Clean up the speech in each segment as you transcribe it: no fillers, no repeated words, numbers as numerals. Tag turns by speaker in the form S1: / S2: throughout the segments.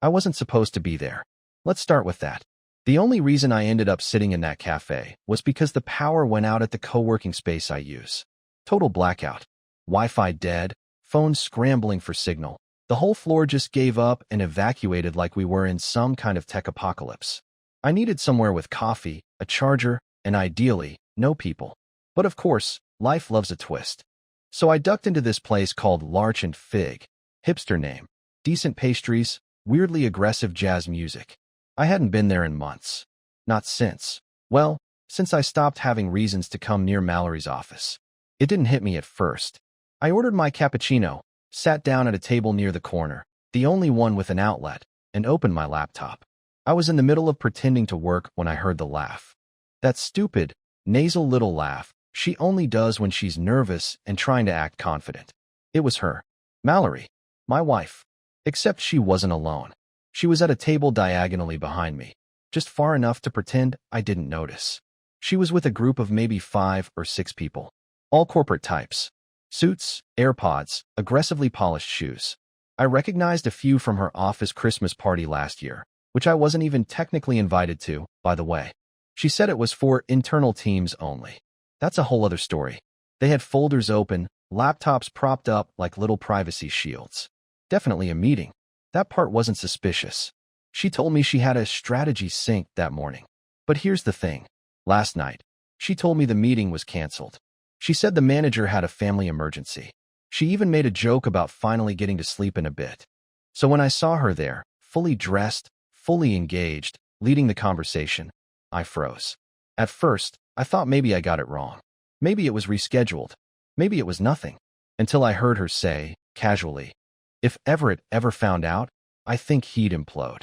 S1: I wasn't supposed to be there. Let's start with that. The only reason I ended up sitting in that cafe was because the power went out at the co-working space I use. Total blackout. Wi-Fi dead, phones scrambling for signal. The whole floor just gave up and evacuated like we were in some kind of tech apocalypse. I needed somewhere with coffee, a charger, and ideally, no people. But of course, life loves a twist. So I ducked into this place called Larch and Fig. Hipster name. Decent pastries, weirdly aggressive jazz music. I hadn't been there in months. Not since. Well, since I stopped having reasons to come near Mallory's office. It didn't hit me at first. I ordered my cappuccino, sat down at a table near the corner, the only one with an outlet, and opened my laptop. I was in the middle of pretending to work when I heard the laugh. That stupid, nasal little laugh she only does when she's nervous and trying to act confident. It was her. Mallory. My wife. Except she wasn't alone. She was at a table diagonally behind me, just far enough to pretend I didn't notice. She was with a group of maybe 5 or 6 people. All corporate types. Suits, AirPods, aggressively polished shoes. I recognized a few from her office Christmas party last year, which I wasn't even technically invited to, by the way. She said it was for internal teams only. That's a whole other story. They had folders open, laptops propped up like little privacy shields. Definitely a meeting. That part wasn't suspicious. She told me she had a strategy synced that morning. But here's the thing. Last night, she told me the meeting was canceled. She said the manager had a family emergency. She even made a joke about finally getting to sleep in a bit. So when I saw her there, fully dressed, fully engaged, leading the conversation, I froze. At first, I thought maybe I got it wrong. Maybe it was rescheduled. Maybe it was nothing. Until I heard her say, casually, "If Everett ever found out, I think he'd implode."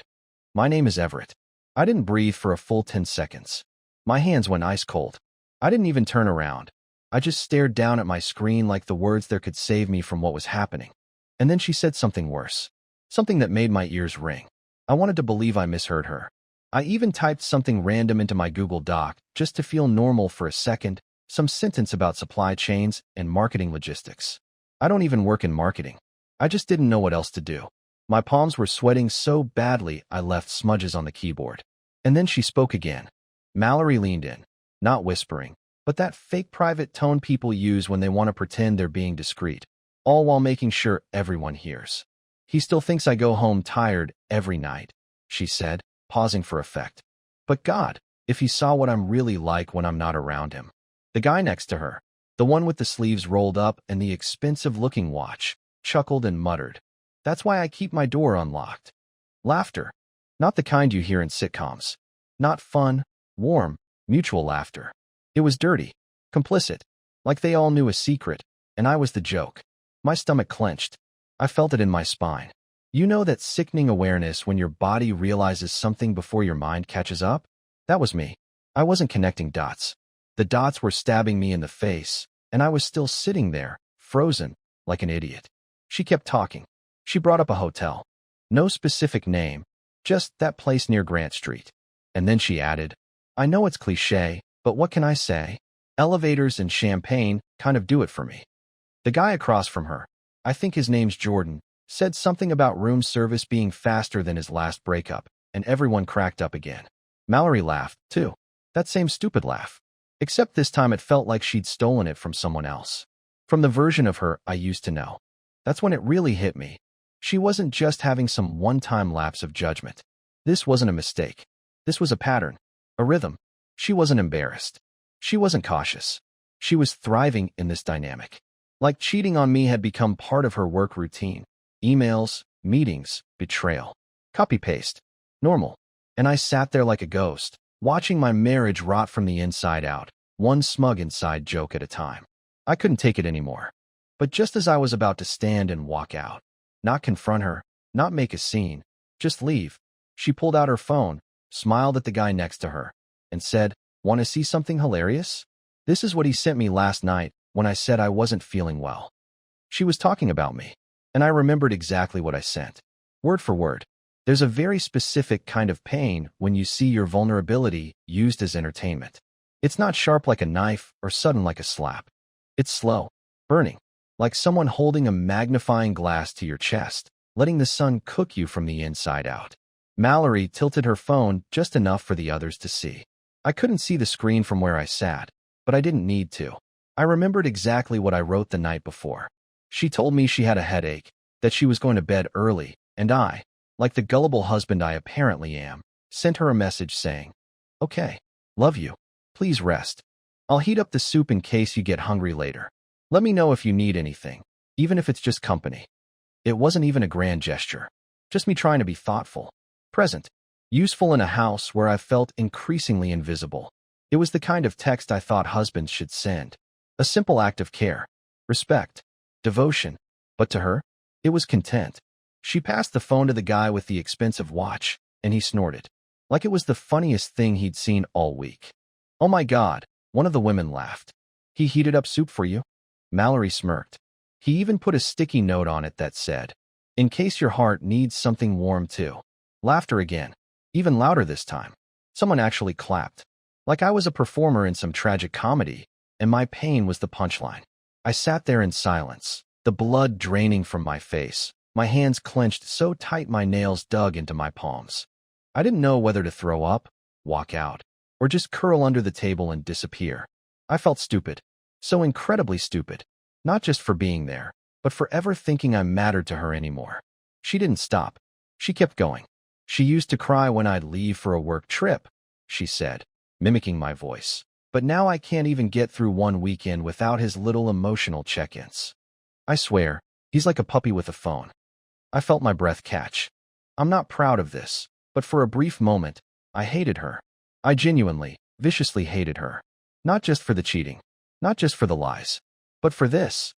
S1: My name is Everett. I didn't breathe for a full 10 seconds. My hands went ice cold. I didn't even turn around. I just stared down at my screen like the words there could save me from what was happening. And then she said something worse. Something that made my ears ring. I wanted to believe I misheard her. I even typed something random into my Google Doc just to feel normal for a second, some sentence about supply chains and marketing logistics. I don't even work in marketing. I just didn't know what else to do. My palms were sweating so badly I left smudges on the keyboard. And then she spoke again. Mallory leaned in, not whispering, but that fake private tone people use when they want to pretend they're being discreet, all while making sure everyone hears. "He still thinks I go home tired every night," she said, pausing for effect. "But God, if he saw what I'm really like when I'm not around him." The guy next to her, the one with the sleeves rolled up and the expensive-looking watch, chuckled and muttered, "That's why I keep my door unlocked." Laughter. Not the kind you hear in sitcoms. Not fun, warm, mutual laughter. It was dirty, complicit, like they all knew a secret, and I was the joke. My stomach clenched. I felt it in my spine. You know that sickening awareness when your body realizes something before your mind catches up? That was me. I wasn't connecting dots. The dots were stabbing me in the face, and I was still sitting there, frozen, like an idiot. She kept talking. She brought up a hotel. No specific name, just that place near Grant Street. And then she added, "I know it's cliché, but what can I say? Elevators and champagne kind of do it for me." The guy across from her, I think his name's Jordan, said something about room service being faster than his last breakup, and everyone cracked up again. Mallory laughed, too. That same stupid laugh. Except this time it felt like she'd stolen it from someone else. From the version of her I used to know. That's when it really hit me. She wasn't just having some one-time lapse of judgment. This wasn't a mistake. This was a pattern. A rhythm. She wasn't embarrassed. She wasn't cautious. She was thriving in this dynamic. Like cheating on me had become part of her work routine. Emails, meetings, betrayal. Copy-paste. Normal. And I sat there like a ghost, watching my marriage rot from the inside out, one smug inside joke at a time. I couldn't take it anymore. But just as I was about to stand and walk out, not confront her, not make a scene, just leave, she pulled out her phone, smiled at the guy next to her, and said, "Want to see something hilarious? This is what he sent me last night when I said I wasn't feeling well." She was talking about me, and I remembered exactly what I sent. Word for word. There's a very specific kind of pain when you see your vulnerability used as entertainment. It's not sharp like a knife or sudden like a slap. It's slow, burning, like someone holding a magnifying glass to your chest. letting the sun cook you from the inside out. Mallory tilted her phone just enough for the others to see. I couldn't see the screen from where I sat, but I didn't need to. I remembered exactly what I wrote the night before. She told me she had a headache, that she was going to bed early, and I, like the gullible husband I apparently am, sent her a message saying, "Okay, love you. Please rest. I'll heat up the soup in case you get hungry later. Let me know if you need anything, even if it's just company." It wasn't even a grand gesture. Just me trying to be thoughtful, present, useful in a house where I felt increasingly invisible. It was the kind of text I thought husbands should send. A simple act of care, respect, devotion. But to her, it was content. She passed the phone to the guy with the expensive watch, and he snorted, like it was the funniest thing he'd seen all week. "Oh my God," one of the women laughed. "He heated up soup for you?" Mallory smirked. He even put a sticky note on it that said, "In case your heart needs something warm too." Laughter again, even louder this time. Someone actually clapped, like I was a performer in some tragic comedy, and my pain was the punchline. I sat there in silence, the blood draining from my face, my hands clenched so tight my nails dug into my palms. I didn't know whether to throw up, walk out, or just curl under the table and disappear. I felt stupid, so incredibly stupid, not just for being there, but for ever thinking I mattered to her anymore. She didn't stop. She kept going. "She used to cry when I'd leave for a work trip," she said, mimicking my voice. "But now I can't even get through one weekend without his little emotional check-ins. I swear, he's like a puppy with a phone." I felt my breath catch. I'm not proud of this, but for a brief moment, I hated her. I genuinely, viciously hated her. Not just for the cheating, not just for the lies, but for this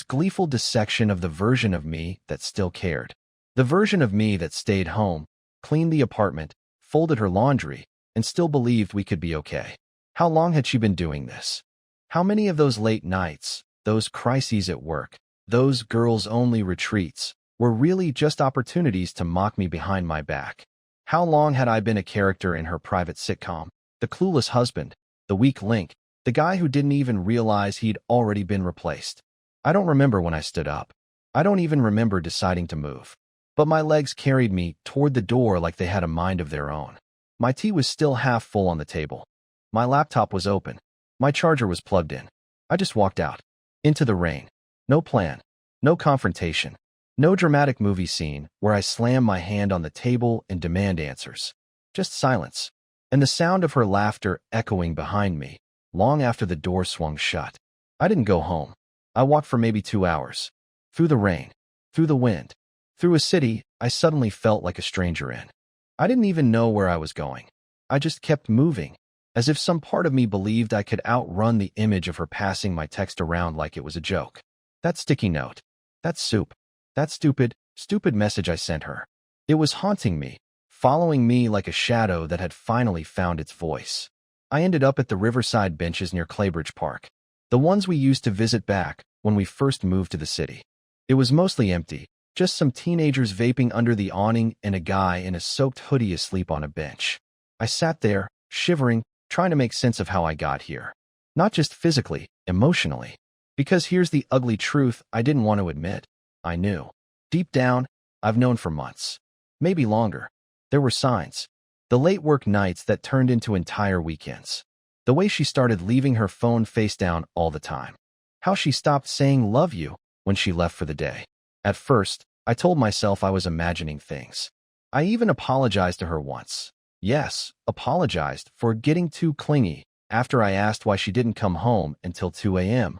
S1: gleeful dissection of the version of me that still cared. The version of me that stayed home, cleaned the apartment, folded her laundry, and still believed we could be okay. How long had she been doing this? How many of those late nights, those crises at work, those girls-only retreats, were really just opportunities to mock me behind my back? How long had I been a character in her private sitcom? The clueless husband, the weak link, the guy who didn't even realize he'd already been replaced. I don't remember when I stood up. I don't even remember deciding to move. But my legs carried me toward the door like they had a mind of their own. My tea was still half full on the table. My laptop was open. My charger was plugged in. I just walked out. Into the rain. No plan. No confrontation. No dramatic movie scene where I slam my hand on the table and demand answers. Just silence. And the sound of her laughter echoing behind me, long after the door swung shut. I didn't go home. I walked for maybe 2 hours. Through the rain. Through the wind. Through a city I suddenly felt like a stranger in. I didn't even know where I was going. I just kept moving, as if some part of me believed I could outrun the image of her passing my text around like it was a joke. That sticky note. That soup. That stupid message I sent her. It was haunting me, following me like a shadow that had finally found its voice. I ended up at the riverside benches near Claybridge Park, the ones we used to visit back when we first moved to the city. It was mostly empty, just some teenagers vaping under the awning and a guy in a soaked hoodie asleep on a bench. I sat there, shivering, trying to make sense of how I got here. Not just physically, emotionally. Because here's the ugly truth I didn't want to admit. I knew. Deep down, I've known for months. Maybe longer. There were signs. The late work nights that turned into entire weekends. The way she started leaving her phone face down all the time. How she stopped saying love you when she left for the day. At first, I told myself I was imagining things. I even apologized to her once. Yes, apologized for getting too clingy after I asked why she didn't come home until 2 a.m.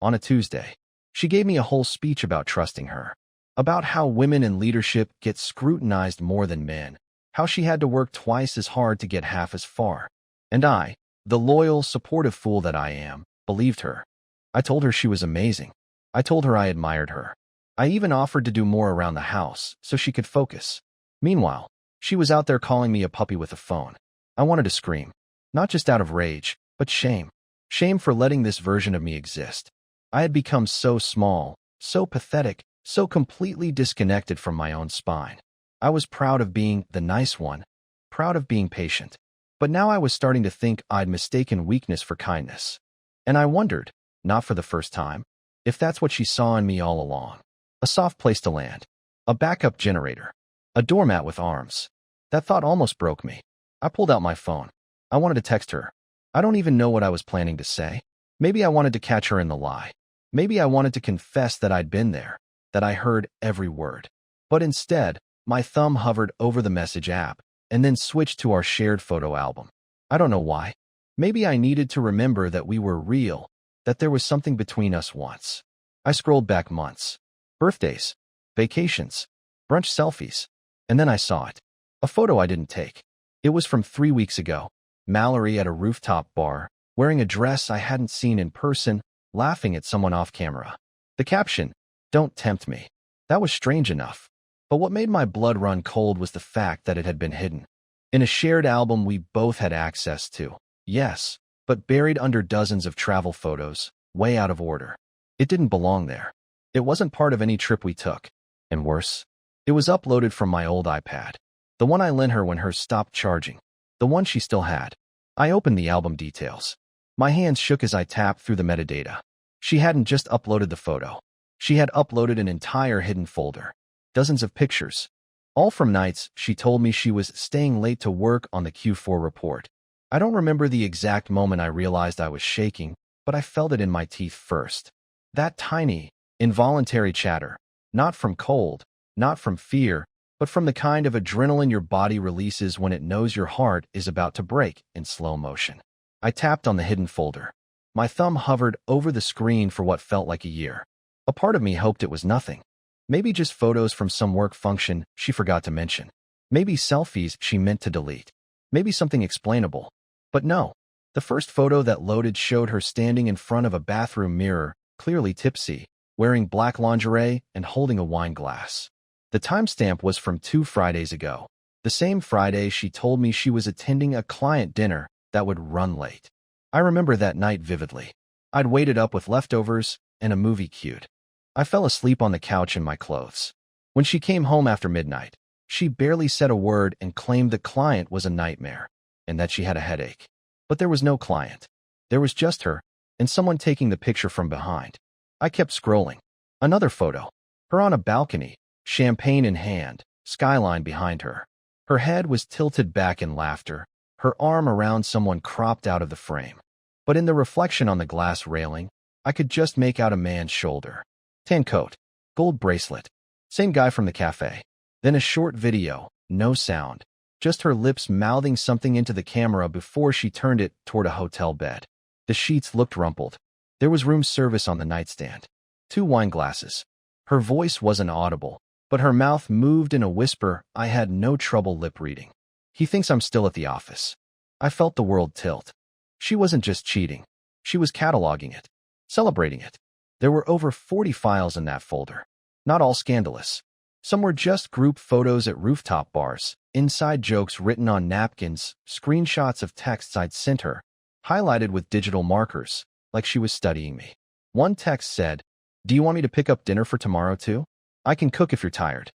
S1: on a Tuesday. She gave me a whole speech about trusting her, about how women in leadership get scrutinized more than men, how she had to work twice as hard to get half as far. And I, the loyal, supportive fool that I am, believed her. I told her she was amazing. I told her I admired her. I even offered to do more around the house so she could focus. Meanwhile, she was out there calling me a puppy with a phone. I wanted to scream, not just out of rage, but shame. Shame for letting this version of me exist. I had become so small, so pathetic, so completely disconnected from my own spine. I was proud of being the nice one, proud of being patient. But now I was starting to think I'd mistaken weakness for kindness. And I wondered, not for the first time, if that's what she saw in me all along. A soft place to land. a backup generator, a doormat with arms. That thought almost broke me. I pulled out my phone. I wanted to text her. I don't even know what I was planning to say. Maybe I wanted to catch her in the lie. Maybe I wanted to confess that I'd been there, that I heard every word. But instead, my thumb hovered over the message app and then switched to our shared photo album. I don't know why. Maybe I needed to remember that we were real, that there was something between us once. I scrolled back months. Birthdays, vacations, brunch selfies. And then I saw it. A photo I didn't take. It was from 3 weeks ago. Mallory at a rooftop bar, wearing a dress I hadn't seen in person, laughing at someone off camera. The caption, "Don't tempt me." That was strange enough. But what made my blood run cold was the fact that it had been hidden. In a shared album we both had access to. Yes, but buried under dozens of travel photos, way out of order. It didn't belong there. It wasn't part of any trip we took. And worse, it was uploaded from my old iPad. The one I lent her when hers stopped charging. The one she still had. I opened the album details. My hands shook as I tapped through the metadata. She hadn't just uploaded the photo. She had uploaded an entire hidden folder. Dozens of pictures. All from nights she told me she was staying late to work on the Q4 report. I don't remember the exact moment I realized I was shaking, but I felt it in my teeth first. That tiny, involuntary chatter. Not from cold, not from fear, but from the kind of adrenaline your body releases when it knows your heart is about to break in slow motion. I tapped on the hidden folder. My thumb hovered over the screen for what felt like a year. A part of me hoped it was nothing. Maybe just photos from some work function she forgot to mention. Maybe selfies she meant to delete. Maybe something explainable. But no. The first photo that loaded showed her standing in front of a bathroom mirror, clearly tipsy, wearing black lingerie and holding a wine glass. The timestamp was from 2 Fridays ago, the same Friday she told me she was attending a client dinner that would run late. I remember that night vividly. I'd waited up with leftovers and a movie queued. I fell asleep on the couch in my clothes. When she came home after midnight, she barely said a word and claimed the client was a nightmare and that she had a headache. But there was no client. There was just her and someone taking the picture from behind. I kept scrolling. Another photo. Her on a balcony, champagne in hand, skyline behind her. Her head was tilted back in laughter, her arm around someone cropped out of the frame. But in the reflection on the glass railing, I could just make out a man's shoulder. Tan coat, gold bracelet, same guy from the cafe. Then a short video, no sound, just her lips mouthing something into the camera before she turned it toward a hotel bed. The sheets looked rumpled. There was room service on the nightstand. 2 wine glasses. Her voice wasn't audible, but her mouth moved in a whisper I had no trouble lip reading. He thinks I'm still at the office. I felt the world tilt. She wasn't just cheating. She was cataloging it, celebrating it. There were over 40 files in that folder. Not all scandalous. Some were just group photos at rooftop bars, inside jokes written on napkins, screenshots of texts I'd sent her, highlighted with digital markers, like she was studying me. One text said, "Do you want me to pick up dinner for tomorrow too? I can cook if you're tired."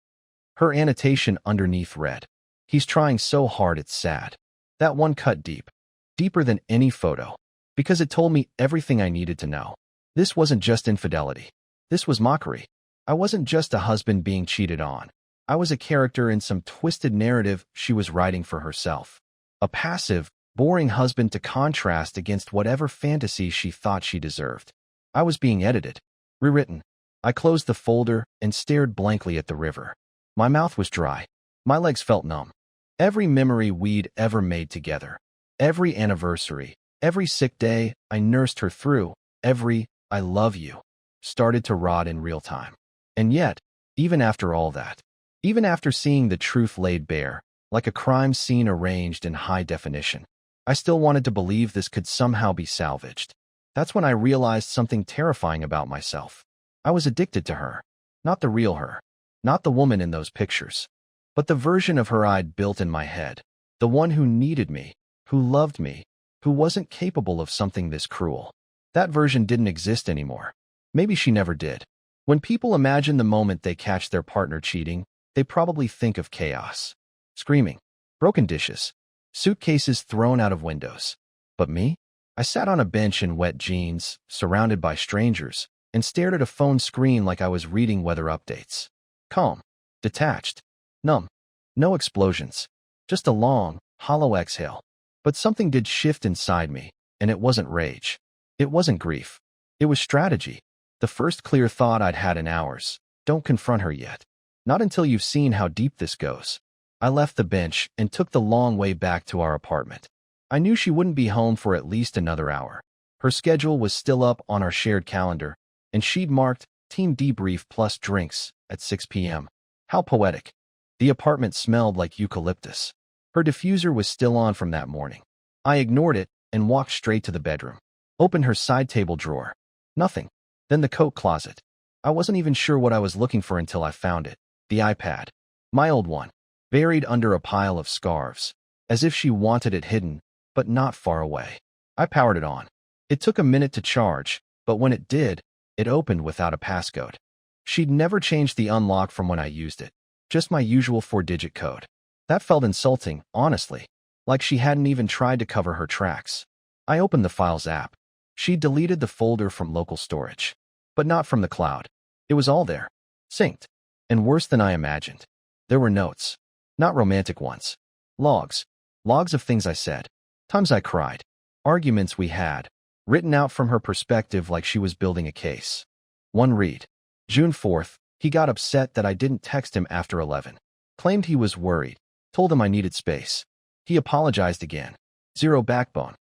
S1: Her annotation underneath read, "He's trying so hard it's sad." That one cut deep. Deeper than any photo. Because it told me everything I needed to know. This wasn't just infidelity. This was mockery. I wasn't just a husband being cheated on. I was a character in some twisted narrative she was writing for herself. A passive, boring husband to contrast against whatever fantasy she thought she deserved. I was being edited. Rewritten. I closed the folder and stared blankly at the river. My mouth was dry. My legs felt numb. Every memory we'd ever made together. Every anniversary. Every sick day I nursed her through. Every "I love you" started to rot in real time. And yet, even after all that, even after seeing the truth laid bare, like a crime scene arranged in high definition, I still wanted to believe this could somehow be salvaged. That's when I realized something terrifying about myself. I was addicted to her. Not the real her. Not the woman in those pictures. But the version of her I'd built in my head. The one who needed me, who loved me, who wasn't capable of something this cruel. That version didn't exist anymore. Maybe she never did. When people imagine the moment they catch their partner cheating, they probably think of chaos. Screaming. Broken dishes. Suitcases thrown out of windows. But me? I sat on a bench in wet jeans, surrounded by strangers, and stared at a phone screen like I was reading weather updates. Calm. Detached. Numb. No explosions. Just a long, hollow exhale. But something did shift inside me, and it wasn't rage. It wasn't grief. It was strategy. The first clear thought I'd had in hours. Don't confront her yet. Not until you've seen how deep this goes. I left the bench and took the long way back to our apartment. I knew she wouldn't be home for at least another hour. Her schedule was still up on our shared calendar, and she'd marked team debrief plus drinks at 6 p.m. How poetic. The apartment smelled like eucalyptus. Her diffuser was still on from that morning. I ignored it and walked straight to the bedroom. Opened her side table drawer. Nothing. Then the coat closet. I wasn't even sure what I was looking for until I found it. The iPad. My old one. Buried under a pile of scarves. As if she wanted it hidden, but not far away. I powered it on. It took a minute to charge, but when it did, it opened without a passcode. She'd never changed the unlock from when I used it. Just my usual 4-digit code. That felt insulting, honestly. Like she hadn't even tried to cover her tracks. I opened the Files app. She deleted the folder from local storage. But not from the cloud. It was all there. Synced. And worse than I imagined. There were notes. Not romantic ones. Logs. Logs of things I said. Times I cried. Arguments we had. Written out from her perspective like she was building a case. One read. June 4th, he got upset that I didn't text him after 11. Claimed he was worried. Told him I needed space. He apologized again. Zero backbone.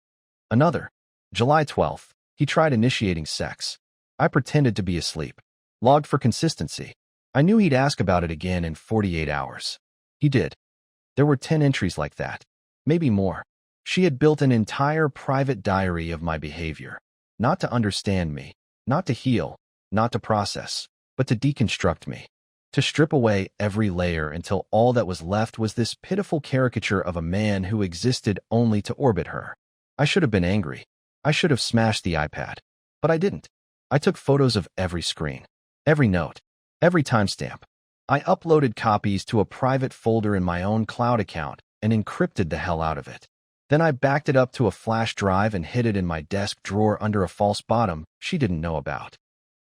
S1: Another. July 12th, he tried initiating sex. I pretended to be asleep. Logged for consistency. I knew he'd ask about it again in 48 hours. He did. There were 10 entries like that. Maybe more. She had built an entire private diary of my behavior. Not to understand me. Not to heal. Not to process. But to deconstruct me. To strip away every layer until all that was left was this pitiful caricature of a man who existed only to orbit her. I should have been angry. I should have smashed the iPad. But I didn't. I took photos of every screen. Every note. Every timestamp. I uploaded copies to a private folder in my own cloud account and encrypted the hell out of it. Then I backed it up to a flash drive and hid it in my desk drawer under a false bottom she didn't know about.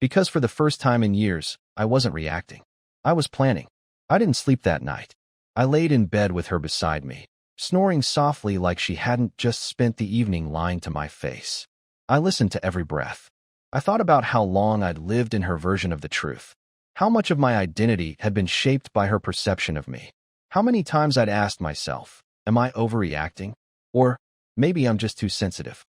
S1: Because for the first time in years, I wasn't reacting. I was planning. I didn't sleep that night. I laid in bed with her beside me, snoring softly like she hadn't just spent the evening lying to my face. I listened to every breath. I thought about how long I'd lived in her version of the truth. How much of my identity had been shaped by her perception of me. How many times I'd asked myself, am I overreacting? Or maybe I'm just too sensitive.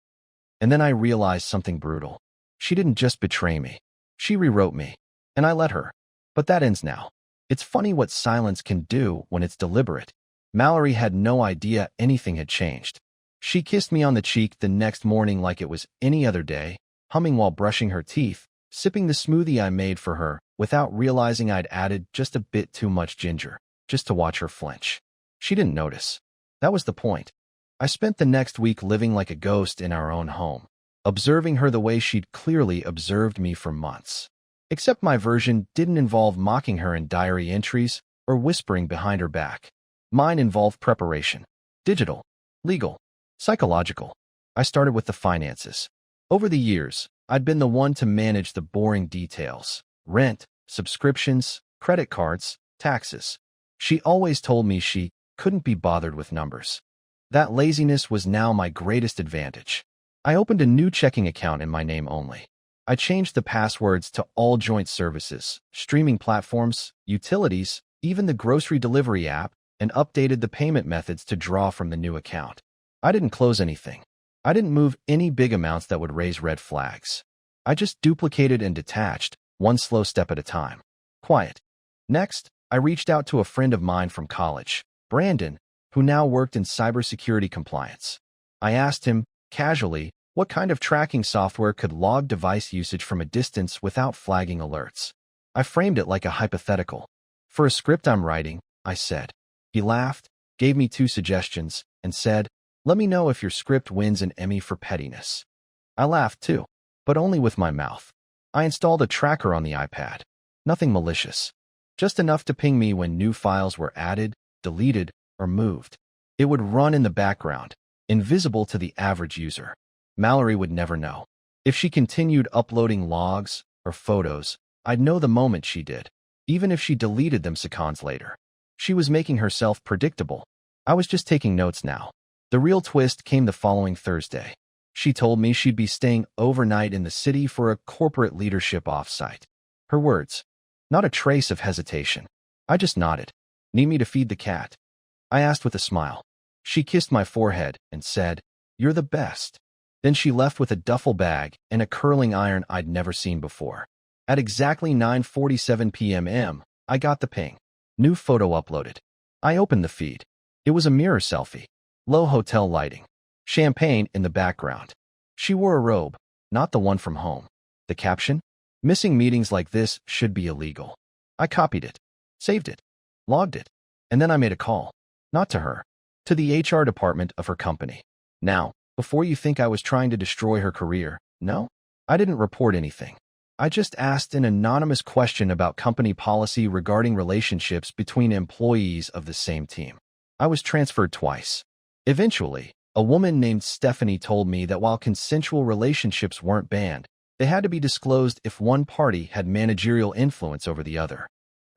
S1: And then I realized something brutal. She didn't just betray me. She rewrote me. And I let her. But that ends now. It's funny what silence can do when it's deliberate. Mallory had no idea anything had changed. She kissed me on the cheek the next morning like it was any other day, humming while brushing her teeth, sipping the smoothie I made for her, without realizing I'd added just a bit too much ginger, just to watch her flinch. She didn't notice. That was the point. I spent the next week living like a ghost in our own home, observing her the way she'd clearly observed me for months. Except my version didn't involve mocking her in diary entries or whispering behind her back. Mine involved preparation. Digital, legal, psychological. I started with the finances. Over the years, I'd been the one to manage the boring details. Rent, subscriptions, credit cards, taxes. She always told me she couldn't be bothered with numbers. That laziness was now my greatest advantage. I opened a new checking account in my name only. I changed the passwords to all joint services, streaming platforms, utilities, even the grocery delivery app, and updated the payment methods to draw from the new account. I didn't close anything. I didn't move any big amounts that would raise red flags. I just duplicated and detached, one slow step at a time. Quiet. Next, I reached out to a friend of mine from college, Brandon, who now worked in cybersecurity compliance. I asked him, casually, what kind of tracking software could log device usage from a distance without flagging alerts. I framed it like a hypothetical. For a script I'm writing, I said. He laughed, gave me 2 suggestions, and said, let me know if your script wins an Emmy for pettiness. I laughed too, but only with my mouth. I installed a tracker on the iPad. Nothing malicious. Just enough to ping me when new files were added, deleted, or moved. It would run in the background, invisible to the average user. Mallory would never know. If she continued uploading logs or photos, I'd know the moment she did. even if she deleted them seconds later. She was making herself predictable. I was just taking notes now. The real twist came the following Thursday. She told me she'd be staying overnight in the city for a corporate leadership offsite. Her words, not a trace of hesitation. I just nodded. Need me to feed the cat? I asked with a smile. She kissed my forehead and said, "You're the best." Then she left with a duffel bag and a curling iron I'd never seen before. At exactly 9:47 p.m., I got the ping. New photo uploaded. I opened the feed. It was a mirror selfie. Low hotel lighting. Champagne in the background. She wore a robe, not the one from home. The caption? Missing meetings like this should be illegal. I copied it, saved it, logged it, and then I made a call. Not to her. To the HR department of her company. Now, before you think I was trying to destroy her career, no, I didn't report anything. I just asked an anonymous question about company policy regarding relationships between employees of the same team. I was transferred twice. Eventually, a woman named Stephanie told me that while consensual relationships weren't banned, they had to be disclosed if one party had managerial influence over the other.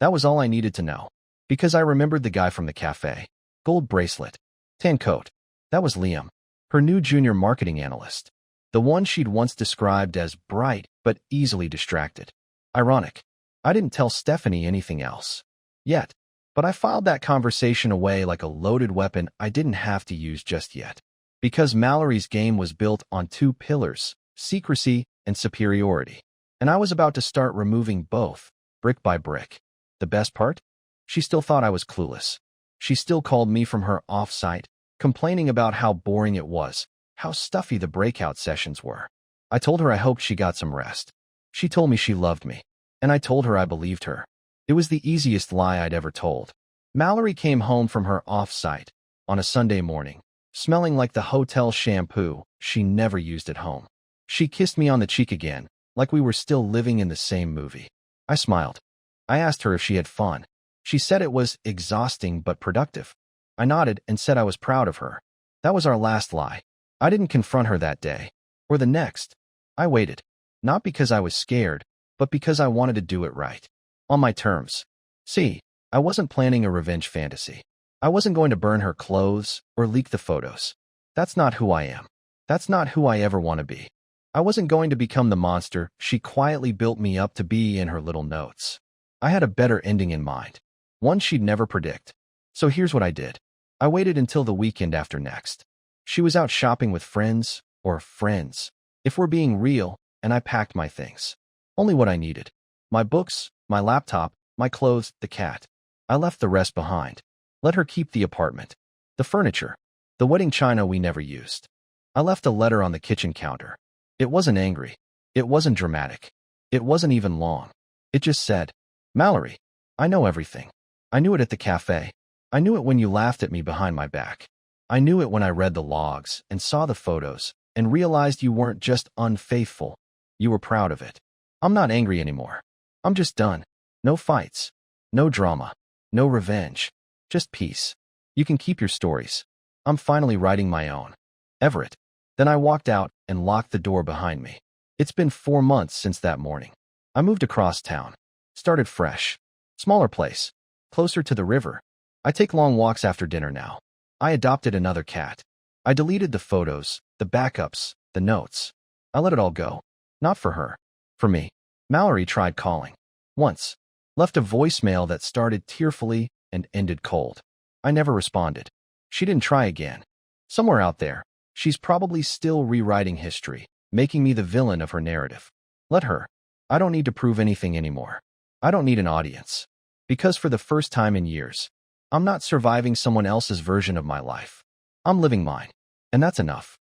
S1: That was all I needed to know. Because I remembered the guy from the cafe. Gold bracelet. Tan coat. That was Liam, her new junior marketing analyst. The one she'd once described as bright but easily distracted. Ironic. I didn't tell Stephanie anything else. Yet. But I filed that conversation away like a loaded weapon I didn't have to use just yet. Because Mallory's game was built on two pillars, secrecy and superiority. And I was about to start removing both, brick by brick. The best part? She still thought I was clueless. She still called me from her off-site, complaining about how boring it was, how stuffy the breakout sessions were. I told her I hoped she got some rest. She told me she loved me, and I told her I believed her. It was the easiest lie I'd ever told. Mallory came home from her off-site on a Sunday morning, smelling like the hotel shampoo she never used at home. She kissed me on the cheek again, like we were still living in the same movie. I smiled. I asked her if she had fun. She said it was exhausting but productive. I nodded and said I was proud of her. That was our last lie. I didn't confront her that day, or the next. I waited, not because I was scared, but because I wanted to do it right. On my terms. See, I wasn't planning a revenge fantasy. I wasn't going to burn her clothes or leak the photos. That's not who I am. That's not who I ever want to be. I wasn't going to become the monster she quietly built me up to be in her little notes. I had a better ending in mind. One she'd never predict. So here's what I did. I waited until the weekend after next. She was out shopping with friends, or friends, if we're being real, and I packed my things. Only what I needed. My books, my laptop, my clothes, the cat. I left the rest behind. Let her keep the apartment. The furniture. The wedding china we never used. I left a letter on the kitchen counter. It wasn't angry. It wasn't dramatic. It wasn't even long. It just said, Mallory, I know everything. I knew it at the cafe. I knew it when you laughed at me behind my back. I knew it when I read the logs and saw the photos and realized you weren't just unfaithful. You were proud of it. I'm not angry anymore. I'm just done. No fights. No drama. No revenge. Just peace. You can keep your stories. I'm finally writing my own. Everett. Then I walked out and locked the door behind me. It's been 4 months since that morning. I moved across town. Started fresh. Smaller place. Closer to the river. I take long walks after dinner now. I adopted another cat. I deleted the photos, the backups, the notes. I let it all go. Not for her. For me. Mallory tried calling. Once. Left a voicemail that started tearfully and ended cold. I never responded. She didn't try again. Somewhere out there, she's probably still rewriting history, making me the villain of her narrative. Let her. I don't need to prove anything anymore. I don't need an audience. Because for the first time in years, I'm not surviving someone else's version of my life. I'm living mine. And that's enough.